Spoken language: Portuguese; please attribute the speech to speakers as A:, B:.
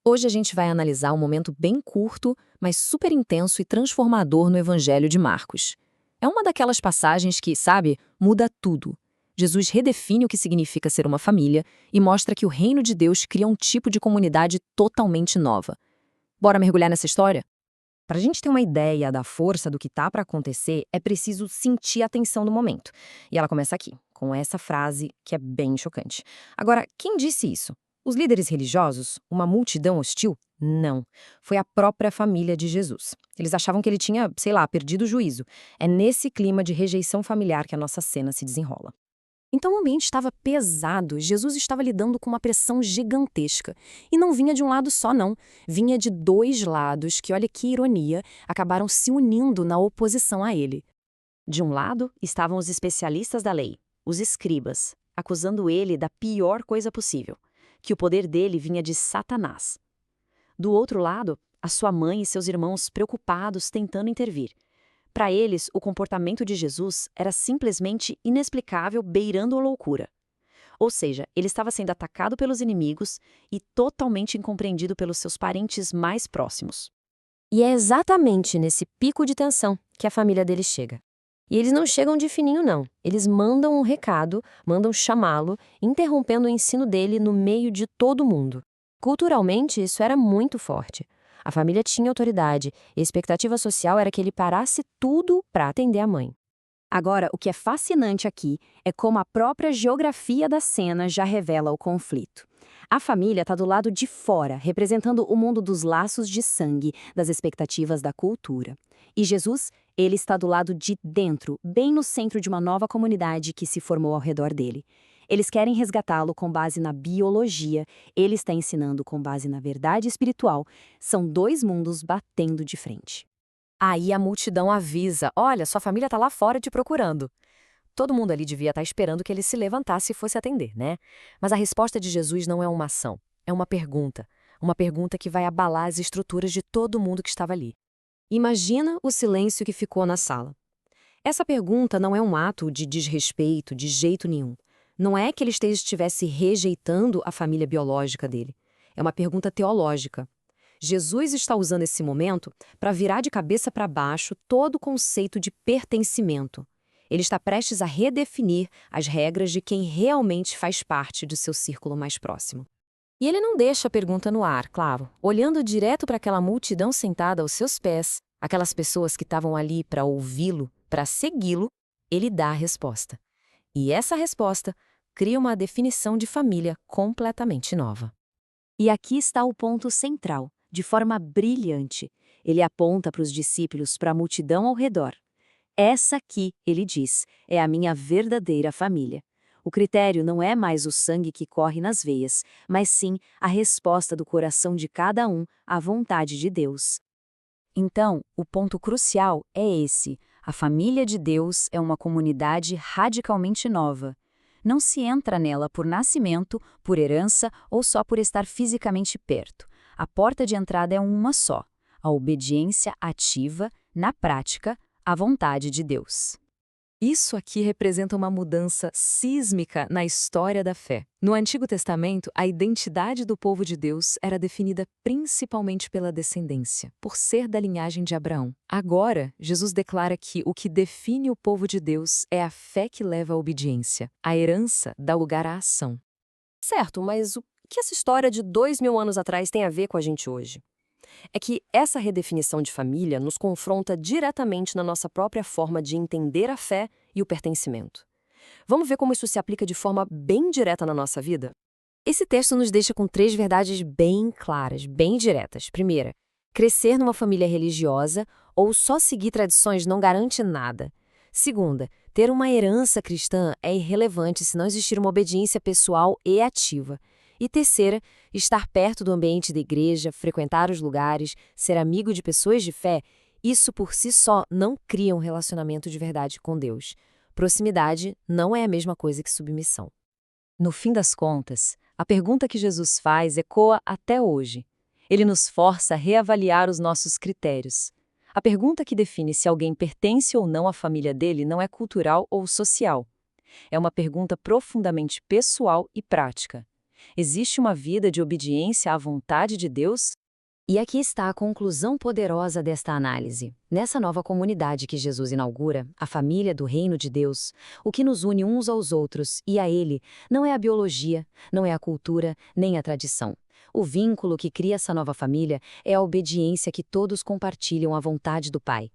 A: Hoje a gente vai analisar um momento bem curto, mas super intenso e transformador no Evangelho de Marcos. É uma daquelas passagens que, sabe, muda tudo. Jesus redefine o que significa ser uma família e mostra que o reino de Deus cria um tipo de comunidade totalmente nova. Bora mergulhar nessa história?
B: Para a gente ter uma ideia da força do que está para acontecer, é preciso sentir a tensão do momento. E ela começa aqui, com essa frase que é bem chocante. Agora, quem disse isso? Os líderes religiosos? Uma multidão hostil? Não. Foi a própria família de Jesus. Eles achavam que ele tinha, sei lá, perdido o juízo. É nesse clima de rejeição familiar que a nossa cena se desenrola. Então o ambiente estava pesado, Jesus estava lidando com uma pressão gigantesca. E não vinha de um lado só, não. Vinha de dois lados que, olha que ironia, acabaram se unindo na oposição a ele. De um lado estavam os especialistas da lei, os escribas, acusando ele da pior coisa possível, que o poder dele vinha de Satanás. Do outro lado, a sua mãe e seus irmãos preocupados tentando intervir. Para eles, o comportamento de Jesus era simplesmente inexplicável, beirando a loucura. Ou seja, ele estava sendo atacado pelos inimigos e totalmente incompreendido pelos seus parentes mais próximos. E é exatamente nesse pico de tensão que a família dele chega. E eles não chegam de fininho, não. Eles mandam um recado, mandam chamá-lo, interrompendo o ensino dele no meio de todo mundo. Culturalmente, isso era muito forte. A família tinha autoridade e a expectativa social era que ele parasse tudo para atender a mãe. Agora, o que é fascinante aqui é como a própria geografia da cena já revela o conflito. A família está do lado de fora, representando o mundo dos laços de sangue, das expectativas da cultura. E Jesus, ele está do lado de dentro, bem no centro de uma nova comunidade que se formou ao redor dele. Eles querem resgatá-lo com base na biologia, ele está ensinando com base na verdade espiritual. São dois mundos batendo de frente.
A: Aí a multidão avisa: olha, sua família está lá fora te procurando. Todo mundo ali devia estar esperando que ele se levantasse e fosse atender, né? Mas a resposta de Jesus não é uma ação, é uma pergunta. Uma pergunta que vai abalar as estruturas de todo mundo que estava ali. Imagina o silêncio que ficou na sala. Essa pergunta não é um ato de desrespeito de jeito nenhum. Não é que ele estivesse rejeitando a família biológica dele. É uma pergunta teológica. Jesus está usando esse momento para virar de cabeça para baixo todo o conceito de pertencimento. Ele está prestes a redefinir as regras de quem realmente faz parte do seu círculo mais próximo. E ele não deixa a pergunta no ar, claro, olhando direto para aquela multidão sentada aos seus pés, aquelas pessoas que estavam ali para ouvi-lo, para segui-lo, ele dá a resposta. E essa resposta cria uma definição de família completamente nova.
B: E aqui está o ponto central, de forma brilhante. Ele aponta para os discípulos, para a multidão ao redor. Essa aqui, ele diz, é a minha verdadeira família. O critério não é mais o sangue que corre nas veias, mas sim a resposta do coração de cada um à vontade de Deus. Então, o ponto crucial é esse. A família de Deus é uma comunidade radicalmente nova. Não se entra nela por nascimento, por herança ou só por estar fisicamente perto. A porta de entrada é uma só: a obediência ativa, na prática, à vontade de Deus.
A: Isso aqui representa uma mudança sísmica na história da fé. No Antigo Testamento, a identidade do povo de Deus era definida principalmente pela descendência, por ser da linhagem de Abraão. Agora, Jesus declara que o que define o povo de Deus é a fé que leva à obediência. A herança dá lugar à ação.
B: Certo, mas o que essa história de 2000 anos atrás tem a ver com a gente hoje? É que essa redefinição de família nos confronta diretamente na nossa própria forma de entender a fé e o pertencimento. Vamos ver como isso se aplica de forma bem direta na nossa vida? Esse texto nos deixa com três verdades bem claras, bem diretas. Primeira, crescer numa família religiosa ou só seguir tradições não garante nada. Segunda, ter uma herança cristã é irrelevante se não existir uma obediência pessoal e ativa. E terceira, estar perto do ambiente da igreja, frequentar os lugares, ser amigo de pessoas de fé, isso por si só não cria um relacionamento de verdade com Deus. Proximidade não é a mesma coisa que submissão. No fim das contas, a pergunta que Jesus faz ecoa até hoje. Ele nos força a reavaliar os nossos critérios. A pergunta que define se alguém pertence ou não à família dele não é cultural ou social. É uma pergunta profundamente pessoal e prática.
C: Existe uma vida de obediência à vontade de Deus?
A: E aqui está a conclusão poderosa desta análise. Nessa nova comunidade que Jesus inaugura, a família do Reino de Deus, o que nos une uns aos outros e a Ele não é a biologia, não é a cultura, nem a tradição. O vínculo que cria essa nova família é a obediência que todos compartilham à vontade do Pai.